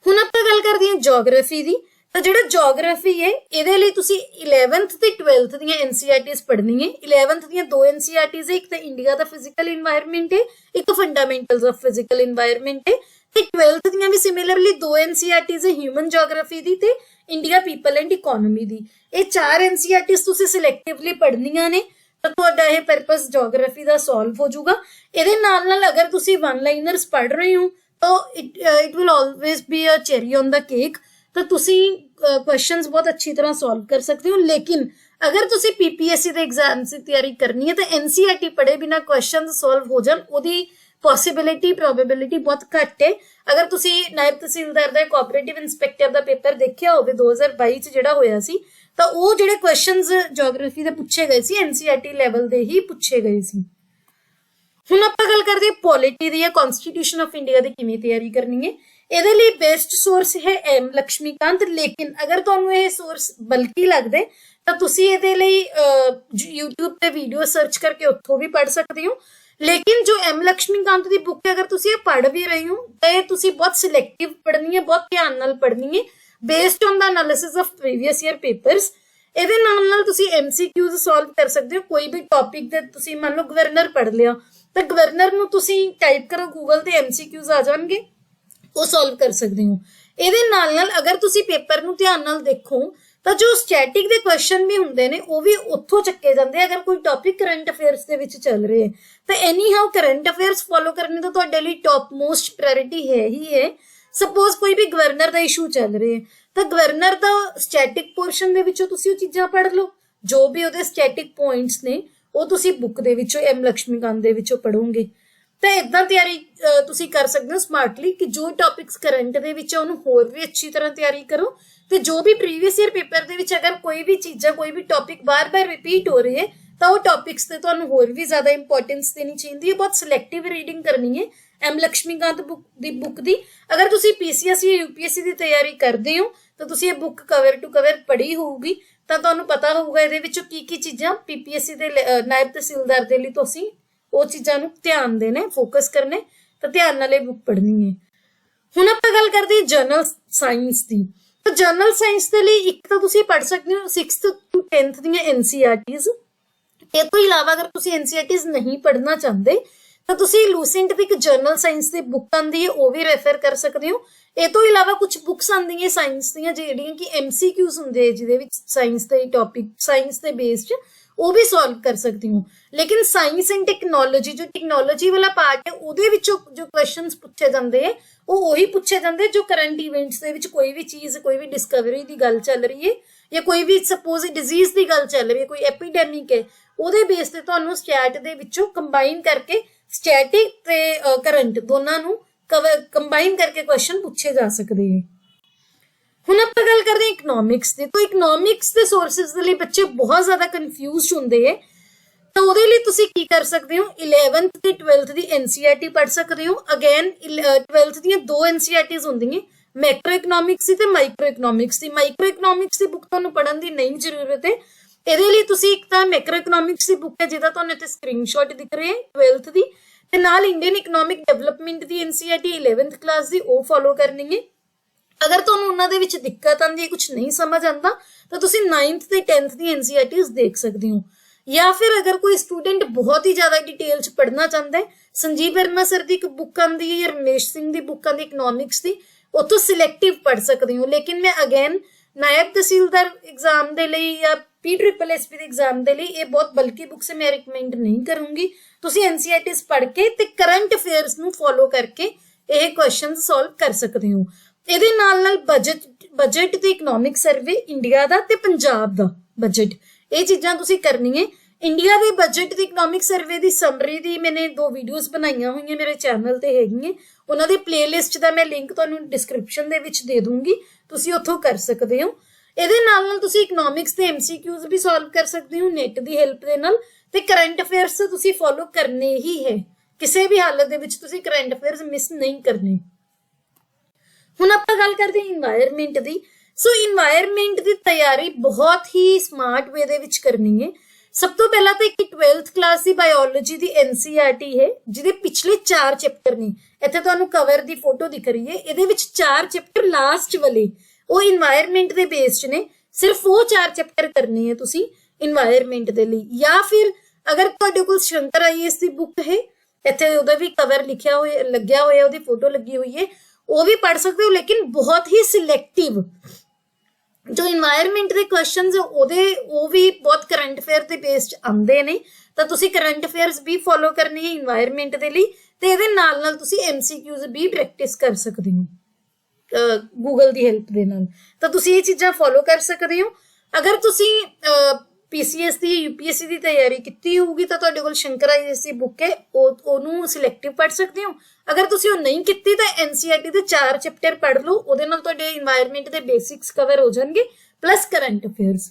ਹੁਣ ਆਪਾਂ ਗੱਲ ਕਰਦੇ ਹਾਂ ਜੀਓਗ੍ਰਾਫੀ ਦੀ। ਤਾਂ ਜਿਹੜਾ ਜੀਓਗ੍ਰਾਫੀ ਹੈ ਇਹਦੇ ਲਈ ਤੁਸੀਂ 11th ਤੇ 12th ਦੀਆਂ ਐਨਸੀਈਆਰਟੀਜ਼ ਪੜ੍ਹਨੀ ਹੈ। 11th ਦੀਆਂ ਦੋ ਐਨਸੀਈਆਰਟੀਜ਼ ਹੈ, ਇੱਕ ਤਾਂ ਇੰਡੀਆ ਦਾ ਫਿਜ਼ੀਕਲ ਇਨਵਾਇਰਨਮੈਂਟ ਹੈ, ਇੱਕ ਫੰਡਾਮੈਂਟਲਸ ਆਫ ਫਿਜ਼ੀਕਲ ਇਨਵਾਇਰਨਮੈਂਟ ਹੈ। ਤੇ 12th ਦੀਆਂ ਵੀ ਸਿਮਿਲਰਲੀ ਦੋ ਐਨਸੀਈਆਰਟੀਜ਼ ਹੈ, ਹਿਊਮਨ ਜੀਓਗ੍ਰਾਫੀ ਦੀ ਤੇ ਇੰਡੀਆ ਪੀਪਲ ਐਂਡ ਇਕੋਨਮੀ ਦੀ। ਇਹ ਚਾਰ ਐਨਸੀਈਆਰਟੀਜ਼ ਤੁਸੀਂ ਸਿਲੈਕਟਿਵਲੀ ਪੜ੍ਹਨੀਆਂ ਨੇ ਤਾਂ ਤੁਹਾਡਾ ਇਹ ਪਰਪਸ ਜੀਓਗ੍ਰਾਫੀ ਦਾ ਸੋਲਵ ਹੋ ਜਾਊਗਾ। ਇਹਦੇ ਨਾਲ ਨਾਲ ਅਗਰ ਤੁਸੀਂ ਵਨ ਲਾਈਨਰਸ ਪੜ੍ਹ ਰਹੇ ਹੋ ਤਾਂ it will always be a cherry on the cake. ਤਾਂ ਤੁਸੀਂ ਕੁਐਸਚਨਸ ਬਹੁਤ ਅੱਛੀ ਤਰ੍ਹਾਂ ਸੋਲਵ ਕਰ ਸਕਦੇ ਹੋ। ਲੇਕਿਨ ਅਗਰ ਤੁਸੀਂ ਪੀਪੀਐਸਸੀ ਦੇ ਐਗਜ਼ਾਮਸ ਦੀ ਤਿਆਰੀ ਕਰਨੀ ਹੈ ਤਾਂ ਐਨਸੀਈਆਰਟੀ ਪੜ੍ਹੇ ਬਿਨਾਂ ਕੁਐਸਚਨਸ ਸੋਲਵ ਹੋ ਜਾਣ, ਉਹਦੀ ਪੋਸੀਬਿਲਿਟੀ ਪ੍ਰੋਬੇਬਿਲਿਟੀ ਬਹੁਤ ਘੱਟ ਹੈ। ਅਗਰ ਤੁਸੀਂ ਨਾਇਬ ਤਹਿਸੀਲਦਾਰ ਦਾ ਕੋਆਪਰੇਟਿਵ ਇੰਸਪੈਕਟਰ ਦਾ ਪੇਪਰ ਦੇਖਿਆ ਹੋਵੇ 2022 ਚ ਜਿਹੜਾ ਹੋਇਆ ਸੀ, ਤਾਂ ਉਹ ਜਿਹੜੇ ਕੁਐਸਚਨਸ ਜੀਓਗ੍ਰਾਫੀ ਦੇ ਪੁੱਛੇ ਗਏ ਸੀ ਐਨਸੀਈਆਰਟੀ ਲੈਵਲ ਦੇ ਹੀ ਪੁੱਛੇ ਗਏ ਸੀ। ਹੁਣ ਆਪਾਂ ਗੱਲ ਕਰਦੇ ਹਾਂ ਪੋਲਿਟੀ ਦੀ ਜਾਂ ਕਨਸਟੀਟਿਊਸ਼ਨ ਆਫ ਇੰਡੀਆ ਦੀ ਕਿਵੇਂ ਤਿਆਰੀ ਕਰਨੀ ਹੈ। ਇਹਦੇ ਲਈ ਬੈਸਟ ਸੋਰਸ ਹੈ ਐਮ ਲక్ష్ਮੀਕਾਂਤ। ਲੇਕਿਨ ਅਗਰ ਤੁਹਾਨੂੰ ਇਹ ਸੋਰਸ ਬਲਕੀ ਲੱਗਦੇ ਤਾਂ ਤੁਸੀਂ ਇਹਦੇ ਲਈ YouTube ਤੇ ਵੀਡੀਓ ਸਰਚ ਕਰਕੇ ਉੱਥੋਂ ਵੀ ਪੜ੍ਹ ਸਕਦੇ ਹੋ। ਲੇਕਿਨ ਜੋ ਐਮ ਲక్ష్ਮੀਕਾਂਤ ਦੀ ਬੁੱਕ ਹੈ, ਅਗਰ ਤੁਸੀਂ ਇਹ ਪੜ੍ਹ ਵੀ ਰਹੇ ਹੋ ਤਾਂ ਇਹ ਤੁਸੀਂ ਬਹੁਤ ਸਿਲੈਕਟਿਵ ਪੜ੍ਹਨੀ ਹੈ, ਬਹੁਤ ਧਿਆਨ ਨਾਲ ਪੜ੍ਹਨੀ ਹੈ, based on the analysis of previous year papers. ਇਹਦੇ ਨਾਲ ਨਾਲ ਤੁਸੀਂ MCQs ਸੋਲਵ ਕਰ ਸਕਦੇ ਹੋ। ਕੋਈ ਵੀ ਟੌਪਿਕ ਦੇ ਤੁਸੀਂ ਮੰਨ ਲਓ ਗਵਰਨਰ ਪੜ੍ਹ ਲਿਆ ਤਾਂ ਗਵਰਨਰ ਨੂੰ ਤੁਸੀਂ ਟਾਈਪ ਕਰੋ ਗੂਗਲ ਤੇ MCQs ਆ ਜਾਣਗੇ, ਉਹ ਸੋਲਵ ਕਰ ਸਕਦੇ ਹੋ। ਇਹਦੇ ਨਾਲ ਨਾਲ ਅਗਰ ਤੁਸੀਂ ਪੇਪਰ ਨੂੰ ਧਿਆਨ ਨਾਲ ਦੇਖੋ ਤਾਂ ਜੋ ਸਟੈਟਿਕ ਦੇ ਕੁਐਸਚਨ ਵੀ ਹੁੰਦੇ ਨੇ ਉਹ ਵੀ ਉੱਥੋਂ ਚੱਕੇ ਜਾਂਦੇ। ਅਗਰ ਕੋਈ ਟੌਪਿਕ ਕਰੰਟ ਅਫੇਅਰਸ ਦੇ ਵਿੱਚ ਚੱਲ ਰਿਹਾ ਹੈ ਤਾਂ ਐਨੀ ਹਾਊ ਕਰੰਟ ਅਫੇਅਰਸ ਫੋਲੋ ਕਰਨੇ ਤਾਂ ਤੁਹਾਡੇ ਲਈ ਟੌਪ ਮੋਸਟ ਪ੍ਰਾਇੋਰਟੀ ਹੈ ਹੀ ਹੈ। ਸਪੋਜ਼ ਕੋਈ ਵੀ ਗਵਰਨਰ ਦਾ ਇਸ਼ੂ ਚੱਲ ਰਿਹਾ ਹੈ ਤਾਂ ਗਵਰਨਰ ਦਾ ਸਟੈਟਿਕ ਪੋਰਸ਼ਨ ਦੇ ਵਿੱਚੋਂ ਤੁਸੀਂ ਉਹ ਚੀਜ਼ਾਂ ਪੜ੍ਹ ਲਓ, ਜੋ ਵੀ ਉਹਦੇ ਸਟੈਟਿਕ ਪੁਆਇੰਟਸ ਨੇ ਉਹ ਤੁਸੀਂ ਬੁੱਕ ਦੇ ਵਿੱਚੋਂ ਐਮ ਲక్ష్ਮੀਕਾਂਤ ਦੇ ਵਿੱਚੋਂ ਪੜ੍ਹੋਗੇ। ਤਾਂ ਇਦਾਂ ਤਿਆਰੀ ਤੁਸੀਂ ਕਰ ਸਕਦੇ ਹੋ ਸਮਾਰਟਲੀ ਕਿ ਜੋ ਟੌਪਿਕਸ ਕਰੰਟ ਦੇ ਵਿੱਚ ਉਹਨੂੰ ਹੋਰ ਵੀ ਅੱਛੀ ਤਰ੍ਹਾਂ ਤਿਆਰੀ ਕਰੋ। ਤੇ ਜੋ ਵੀ ਪ੍ਰੀਵੀਅਸ ਈਅਰ ਪੇਪਰ ਦੇ ਵਿੱਚ ਅਗਰ ਕੋਈ ਵੀ ਚੀਜ਼ਾਂ, ਕੋਈ ਵੀ ਟੌਪਿਕ ਬਾਰ-ਬਾਰ ਰਿਪੀਟ ਹੋ ਰਹੇ ਹੈ ਤਾਂ ਉਹ ਟੌਪਿਕਸ ਤੇ ਤੁਹਾਨੂੰ ਹੋਰ ਵੀ ਜ਼ਿਆਦਾ ਇੰਪੋਰਟੈਂਸ ਦੇਣੀ ਚਾਹੀਦੀ ਹੈ। ਬਹੁਤ ਸਿਲੈਕਟਿਵ ਰੀਡਿੰਗ ਕਰਨੀ ਹੈ ਐਮ ਲక్ష్ਮੀਕਾਂਤ ਬੁੱਕ ਦੀ। ਅਗਰ ਤੁਸੀਂ ਪੀਸੀਐਸ ਜਾਂ ਯੂਪੀਐਸਸੀ ਦੀ ਤਿਆਰੀ ਕਰਦੇ ਹੋ ਤਾਂ ਤੁਸੀਂ ਇਹ ਬੁੱਕ ਕਵਰ ਟੂ ਕਵਰ ਪੜ੍ਹੀ ਹੋਊਗੀ ਤਾਂ ਤੁਹਾਨੂੰ ਪਤਾ ਹੋਊਗਾ ਇਹਦੇ ਵਿੱਚੋਂ ਕੀ ਕੀ ਚੀਜ਼ਾਂ ਪੀਪੀਐਸਸੀ ਦੇ ਨਾਇਬ ਤਹਿਸੀਲਦਾਰ ਦੇ ਲਈ ਤੁਸੀਂ ਉਹ ਚੀਜ਼ਾਂ ਨੂੰ ਧਿਆਨ ਦੇਣਾ, ਫੋਕਸ ਕਰਨੇ, ਤਾਂ ਧਿਆਨ ਨਾਲ ਇਹ ਬੁੱਕ ਪੜ੍ਹਨੀ ਹੈ। ਹੁਣ ਆਪਾਂ ਗੱਲ ਕਰਦੇ ਹਾਂ ਜਨਰਲ ਸਾਇੰਸ ਦੀ। ਤਾਂ ਜਨਰਲ ਸਾਇੰਸ ਦੇ ਲਈ ਇੱਕ ਤਾਂ ਤੁਸੀਂ ਪੜ੍ਹ ਸਕਦੇ ਹੋ 6th to 10th ਦੀਆਂ ਐਨਸੀਈਆਰਟੀਜ਼। ਇਹ ਤੋਂ ਇਲਾਵਾ ਅਗਰ ਤੁਸੀਂ ਐਨਸੀਈਆਰਟੀਜ਼ ਨਹੀਂ ਪੜ੍ਹਨਾ ਚਾਹੁੰਦੇ ਤਾਂ ਤੁਸੀਂ ਲੂਸੈਂਟ ਦੀ ਇੱਕ ਜਨਰਲ ਸਾਇੰਸ ਦੀ ਬੁੱਕ ਆਉਂਦੀ ਹੈ, ਉਹ ਵੀ ਰੈਫਰ ਕਰ ਸਕਦੇ ਹੋ। ਇਹ ਤੋਂ ਇਲਾਵਾ ਕੁਝ ਬੁੱਕਸ ਆਉਂਦੀਆਂ ਸਾਇੰਸ ਦੀਆਂ ਜਿਹੜੀਆਂ ਕਿ MCQs ਹੁੰਦੇ ਜਿਹਦੇ ਵਿੱਚ ਸਾਇੰਸ ਦੇ ਟੌਪਿਕ, ਸਾਇੰਸ ਦੇ ਬੇਸਡ, ਉਹ ਵੀ ਸੋਲਵ ਕਰ ਸਕਦੇ ਹੋ। ਲੇਕਿਨ ਸਾਇੰਸ ਐਂਡ ਟੈਕਨੋਲੋਜੀ, ਜੋ ਟੈਕਨੋਲੋਜੀ ਵਾਲਾ ਪਾਰਟ ਹੈ, ਉਹਦੇ ਵਿੱਚੋਂ ਜੋ ਕੁਐਸਚਨਸ ਪੁੱਛੇ ਜਾਂਦੇ ਹੈ ਉਹ ਉਹੀ ਪੁੱਛੇ ਜਾਂਦੇ ਜੋ ਕਰੰਟ ਇਵੈਂਟਸ ਦੇ ਵਿੱਚ ਕੋਈ ਵੀ ਚੀਜ਼, ਕੋਈ ਵੀ ਡਿਸਕਵਰੀ ਦੀ ਗੱਲ ਚੱਲ ਰਹੀ ਹੈ ਜਾਂ ਕੋਈ ਵੀ ਸਪੋਜ਼ ਡਿਜ਼ੀਜ਼ ਦੀ ਗੱਲ ਚੱਲ ਰਹੀ ਹੈ, ਕੋਈ ਐਪੀਡੈਮਿਕ ਹੈ, ਉਹਦੇ ਬੇਸ ਤੇ ਤੁਹਾਨੂੰ ਸਟੈਟ ਦੇ ਵਿੱਚੋਂ ਕੰਬਾਈਨ ਕਰਕੇ ਸਟੈਟਿਕ ਤੇ ਕਰੰਟ ਦੋਨਾਂ ਨੂੰ ਕੰਬਾਈਨ ਕਰਕੇ ਕੁਐਸਚਨ ਪੁੱਛੇ ਜਾ ਸਕਦੇ ਹੈ। ਹੁਣ ਆਪਾਂ ਗੱਲ ਕਰਦੇ ਹਾਂ ਇਕਨੋਮਿਕਸ ਦੀ। ਤਾਂ ਇਕਨੋਮਿਕਸ ਦੇ ਸੋਰਸਿਸ ਦੇ ਲਈ ਬੱਚੇ ਬਹੁਤ ਜ਼ਿਆਦਾ ਕਨਫਿਊਜ਼ਡ ਹੁੰਦੇ ਹੈ। ਤਾਂ ਉਹਦੇ ਲਈ ਤੁਸੀਂ ਕੀ ਕਰ ਸਕਦੇ ਹੋ, 11th ਤੇ 12th ਦੀ ਐਨਸੀਈਆਰਟੀ ਪੜ੍ਹ ਸਕਦੇ ਹੋ। ਅਗੇਨ 12th ਦੀਆਂ ਦੋ ਐਨਸੀਈਆਰਟੀਜ਼ ਹੁੰਦੀਆਂ, ਮੈਕਰੋ ਇਕਨੋਮਿਕਸ ਦੀ ਤੇ ਮਾਈਕਰੋ ਇਕਨੋਮਿਕਸ ਦੀ। ਮਾਈਕਰੋ ਇਕਨੋਮਿਕਸ ਦੀ ਬੁੱਕ ਤੁਹਾਨੂੰ ਪੜ੍ਹਨ ਦੀ ਨਹੀਂ ਜ਼ਰੂਰਤ ਹੈ। ਇਹਦੇ ਲਈ ਤੁਸੀਂ ਇੱਕ ਤਾਂ ਮੈਕਰੋ ਇਕਨੋਮਿਕਸ ਦੀ ਬੁੱਕ ਹੈ ਜਿਹਦਾ ਤੁਹਾਨੂੰ ਇੱਥੇ ਸਕਰੀਨਸ਼ਾਟ ਦਿਖ ਰਿਹਾ ਹੈ 12th ਦੀ, ਤੇ ਨਾਲ ਇੰਡੀਅਨ ਇਕਨੋਮਿਕ ਡਿਵੈਲਪਮੈਂਟ ਦੀ ਐਨਸੀਈਆਰਟੀ 11th ਕਲਾਸ ਦੀ, ਉਹ ਫੋਲੋ ਕਰਨੀ ਹੈ। ਅਗਰ ਤੁਹਾਨੂੰ ਉਹਨਾਂ ਦੇ ਵਿੱਚ ਦਿੱਕਤ ਆਉਂਦੀ ਹੈ, ਕੁਝ ਨਹੀਂ ਸਮਝ ਆਉਂਦਾ, ਤਾਂ ਤੁਸੀਂ 9th ਤੇ 10th ਦੀ ਐਨਸੀਈਆਰਟੀਜ਼ ਦੇਖ ਸਕਦੇ ਹੋ। या फिर अगर कोई स्टूडेंट बहुत ही ज्यादा डिटेल च पढ़ना चाहता है, संजीव वर्मा सर की एक बुक आती है या रमेश सिंह की बुक आती इकनॉमिक्स की, उतो सिलेक्टिव पढ़ सकते हो। लेकिन मैं अगेन नायब तहसीलदार एग्जाम के लिए या PSSB के एग्जाम के लिए ये बहुत बल्कि बुक्स मैं रिकमेंड नहीं करूंगी। तुसी NCERTs पढ़ के ते करंट अफेयर्स नू फॉलो करके ये क्वेश्चन सॉल्व कर सकते हो। ਇਹਦੇ ਨਾਲ बजट ਤੇ इकनॉमिक सर्वे इंडिया ਦਾ ਤੇ पंजाब ਦਾ बजट, ਇਹ ਚੀਜ਼ਾਂ ਤੁਸੀਂ ਕਰਨੀਆਂ। इंडिया के बजट ਤੇ इकनॉमिक सर्वे ਦੀ ਸਮਰੀ ਦੀ मैंने 2 ਵੀਡੀਓਜ਼ ਬਣਾਈਆਂ ਹੋਈਆਂ ਮੇਰੇ ਚੈਨਲ ਤੇ ਹੈਗੀਆਂ, ਉਹਨਾਂ ਦੀ ਪਲੇਲਿਸਟ ਦਾ ਮੈਂ ਲਿੰਕ ਤੁਹਾਨੂੰ ਡਿਸਕ੍ਰਿਪਸ਼ਨ ਦੇ ਵਿੱਚ ਦੇ ਦੂੰਗੀ, ਤੁਸੀਂ ਉੱਥੋਂ ਕਰ ਸਕਦੇ ਹੋ। ਇਹਦੇ ਨਾਲ ਤੁਸੀਂ ਇਕਨੋਮਿਕਸ ਤੇ MCQs ਵੀ ਸੋਲਵ ਕਰ ਸਕਦੇ ਹੋ ਨੈਟ ਦੀ ਹੈਲਪ ਦੇ ਨਾਲ, ਤੇ ਕਰੰਟ ਅਫੇਅਰਸ ਤੁਸੀਂ ਫੋਲੋ ਕਰਨੇ ਹੀ ਹੈ, ਕਿਸੇ ਵੀ ਹਾਲਤ ਦੇ ਵਿੱਚ ਤੁਸੀਂ ਕਰੰਟ ਅਫੇਅਰਸ ਮਿਸ ਨਹੀਂ ਕਰਨੇ। ਹੁਣ ਆਪਾਂ ਗੱਲ ਕਰਦੇ ਹਾਂ ਇਨਵਾਇਰਨਮੈਂਟ ਦੀ। ਸੋ ਇਨਵਾਇਰਨਮੈਂਟ ਦੀ ਤਿਆਰੀ ਬਹੁਤ ਹੀ ਸਮਾਰਟ ਵੇ ਦੇ ਵਿੱਚ ਕਰਨੀ ਹੈ। ਸਭ ਤੋਂ ਪਹਿਲਾਂ ਤਾਂ ਇੱਕ 12th ਕਲਾਸ ਦੀ ਬਾਇਓਲੋਜੀ ਦੀ NCERT ਹੈ, ਜਿਹਦੇ ਪਿਛਲੇ 4 ਚੈਪਟਰ ਨੇ। ਇੱਥੇ ਤੁਹਾਨੂੰ ਕਵਰ ਦੀ ਫੋਟੋ ਦਿਖ ਰਹੀ ਹੈ, ਇਹਦੇ ਵਿੱਚ 4 ਚੈਪਟਰ ਲਾਸਟ ਵਾਲੇ ਉਹ ਇਨਵਾਇਰਨਮੈਂਟ ਦੇ ਬੇਸਡ ਨੇ। ਸਿਰਫ ਉਹ 4 ਚੈਪਟਰ ਕਰਨੇ ਹੈ ਤੁਸੀਂ ਇਨਵਾਇਰਨਮੈਂਟ ਦੇ ਲਈ। ਜਾਂ ਫਿਰ ਅਗਰ ਤੁਹਾਡੇ ਕੋਲ ਸ਼ੰਕਰ IAS ਦੀ ਬੁੱਕ ਹੈ, ਇੱਥੇ ਉਹਦਾ ਵੀ ਕਵਰ ਲਿਖਿਆ ਹੋਇਆ ਲੱਗਿਆ ਹੋਇਆ, ਉਹਦੀ ਫੋਟੋ ਲੱਗੀ ਹੋਈ ਹੈ, ਉਹ ਵੀ ਪढ़ सकते हो। लेकिन बहुत ही सिलेक्टिव जो इन्वायरमेंट के क्वेश्चंस वो भी बहुत करंट अफेयर के बेस्ड आते हैं, तो तुसी करंट अफेयर्स भी फॉलो करनी है इन्वायरमेंट के लिए, तो ये नाल तुसी MCQs भी प्रैक्टिस कर सकते हो गूगल की हेल्प के नाल, तो तुसी ये चीज़ां फॉलो कर सकते हो। अगर तुसी PCS की UPSC की तैयारी की होगी तो तुहाडे कोल शंकर IAS की बुक है, ਉਹਨੂੰ सिलेक्टिव पढ़ सकते हो। अगर तुसी ਉਹ नहीं की तो NCERT के 4 चैप्टर पढ़ लो, ਉਹਦੇ ਨਾਲ ਤੁਹਾਡੇ ਇਨवायरमेंट के बेसिक्स कवर हो जाएंगे प्लस करंट अफेयर्स।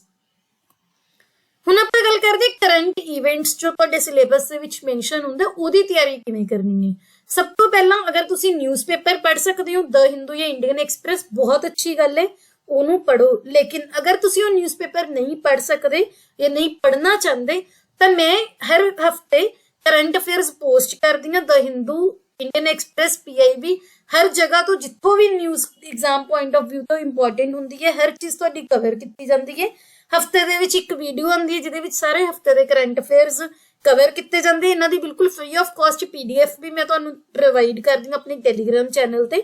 ਹੁਣ ਆਪਾਂ ਗੱਲ ਕਰਦੇ करंट इवेंट्स जो ਤੁਹਾਡੇ सिलेबस ਦੇ ਵਿੱਚ ਮੈਂਸ਼ਨ ਹੁੰਦਾ, ਉਹਦੀ ਤਿਆਰੀ ਕਿਵੇਂ ਕਰਨੀ ਹੈ। ਸਭ ਤੋਂ ਪਹਿਲਾਂ ਅਗਰ ਤੁਸੀਂ ਨਿਊਜ਼ਪੇਪਰ ਪढ़ ਸਕਦੇ ਹੋ, द हिंदू या इंडियन एक्सप्रेस, बहुत अच्छी गल है, ਉਹਨੂੰ पढ़ो। लेकिन अगर ਤੁਸੀਂ ਉਹ ਨਿਊਜ਼ਪੇਪਰ नहीं पढ़ सकते या नहीं पढ़ना चाहते तो मैं हर हफ्ते करंट अफेयर्स पोस्ट कर दी, the Hindu, Indian Express, PIB, हर जगह तो जितों भी news exam point of view तो इंपॉर्टेंट होंगी है, हर चीज़ तुहाडी कवर की जाती है। हफ्ते दे विच एक वीडियो आती है जिहदे विच सारे हफ्ते के करंट अफेयर्स कवर किए जाते हैं। इन्हां दी बिल्कुल फ्री ऑफ कॉस्ट PDF भी मैं तुहानूं प्रोवाइड कर दी अपने टैलीग्राम चैनल ते।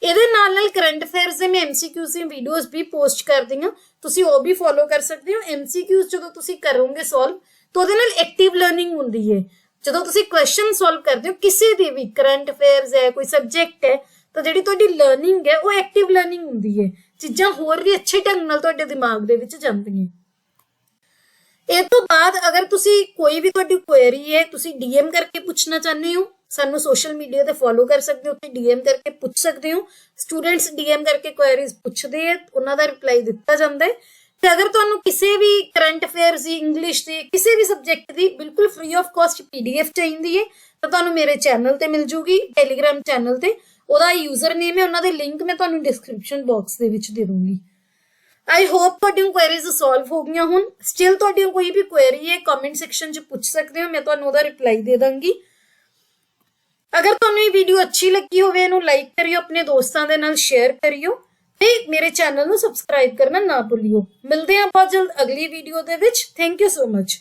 ਇਹਦੇ ਨਾਲ ਕਰੰਟ ਅਫੇਅਰਸ ਦੇ ਮੈਂ MCQs ਦੀ ਵੀਡੀਓਜ਼ ਵੀ ਪੋਸਟ ਕਰਦੀ ਹਾਂ, ਤੁਸੀਂ ਉਹ ਵੀ ਫੋਲੋ ਕਰ ਸਕਦੇ ਹੋ। MCQs ਜਦੋਂ ਤੁਸੀਂ ਕਰੋਗੇ ਸੋਲਵ ਤਾਂ ਉਹਦੇ ਨਾਲ ਐਕਟਿਵ ਲਰਨਿੰਗ ਹੁੰਦੀ ਹੈ। ਜਦੋਂ ਤੁਸੀਂ ਕੁਐਸਚਨ ਸੋਲਵ ਕਰਦੇ ਹੋ ਕਿਸੇ ਦੀ ਵੀ, ਕਰੰਟ ਅਫੇਅਰਸ ਹੈ, ਕੋਈ ਸਬਜੈਕਟ ਹੈ, ਤਾਂ ਜਿਹੜੀ ਤੁਹਾਡੀ ਲਰਨਿੰਗ ਹੈ ਉਹ ਐਕਟਿਵ ਲਰਨਿੰਗ ਹੁੰਦੀ ਹੈ, ਚੀਜ਼ਾਂ ਹੋਰ ਵੀ ਅੱਛੇ ਢੰਗ ਨਾਲ ਤੁਹਾਡੇ ਦਿਮਾਗ ਦੇ ਵਿੱਚ ਜਾਂਦੀਆਂ। ਇਹ ਤੋਂ ਬਾਅਦ ਅਗਰ ਤੁਸੀਂ ਕੋਈ ਵੀ ਤੁਹਾਡੀ ਕੁਐਰੀ ਹੈ, ਤੁਸੀਂ DM ਕਰਕੇ ਪੁੱਛਣਾ ਚਾਹੁੰਦੇ ਹੋ, ਸਾਨੂੰ सोशल मीडिया ਤੇ ਫੋਲੋ ਕਰ ਸਕਦੇ ਹੋ, ਤੇ DM ਕਰਕੇ ਪੁੱਛ ਸਕਦੇ ਹੋ। ਸਟੂਡੈਂਟਸ DM ਕਰਕੇ ਕੁਐਰੀਜ਼ ਪੁੱਛਦੇ ਆ, ਉਹਨਾਂ ਦਾ ਰਿਪਲਾਈ ਦਿੱਤਾ ਜਾਂਦਾ ਹੈ। ਤੇ ਅਗਰ ਤੁਹਾਨੂੰ ਕਿਸੇ ਵੀ ਕਰੰਟ ਅਫੇਅਰਸ ਦੀ, ਇੰਗਲਿਸ਼ ਦੀ, ਕਿਸੇ ਵੀ ਸਬਜੈਕਟ ਦੀ ਬਿਲਕੁਲ ਫ੍ਰੀ ਆਫ ਕਾਸਟ PDF ਚਾਹੀਦੀ ਹੈ ਤਾਂ ਤੁਹਾਨੂੰ ਮੇਰੇ ਚੈਨਲ ਤੇ ਮਿਲ ਜੂਗੀ, ਟੈਲੀਗ੍ਰਾਮ ਚੈਨਲ ਤੇ। ਉਹਦਾ ਯੂਜ਼ਰ ਨੇਮ ਹੈ, ਉਹਨਾਂ ਦੇ ਲਿੰਕ ਮੈਂ ਤੁਹਾਨੂੰ ਡਿਸਕ੍ਰਿਪਸ਼ਨ ਬਾਕਸ ਦੇ ਵਿੱਚ ਦੇ ਦੂੰਗੀ। आई होप ਤੁਹਾਡੀਆਂ ਕੁਐਰੀਜ਼ ਸੋਲਵ ਹੋ ਗਈਆਂ। ਹੁਣ ਸਟਿਲ ਤੁਹਾਡੀ ਕੋਈ ਵੀ ਕੁਐਰੀ ਹੈ ਕਮੈਂਟ ਸੈਕਸ਼ਨ 'ਚ ਪੁੱਛ ਸਕਦੇ ਹੋ, ਮੈਂ ਤੁਹਾਨੂੰ ਉਹਦਾ ਰਿਪਲਾਈ ਦੇ ਦਾਂਗੀ। अगर तुहानूं ये वीडियो अच्छी लगी होवे इहनूं लाइक करियो, अपने दोस्तां दे नाल शेयर करियो, ते मेरे चैनल नूं सबसक्राइब करना ना भुल्लियो। मिलदे हां बहुत जल्द अगली video they which. Thank you so much.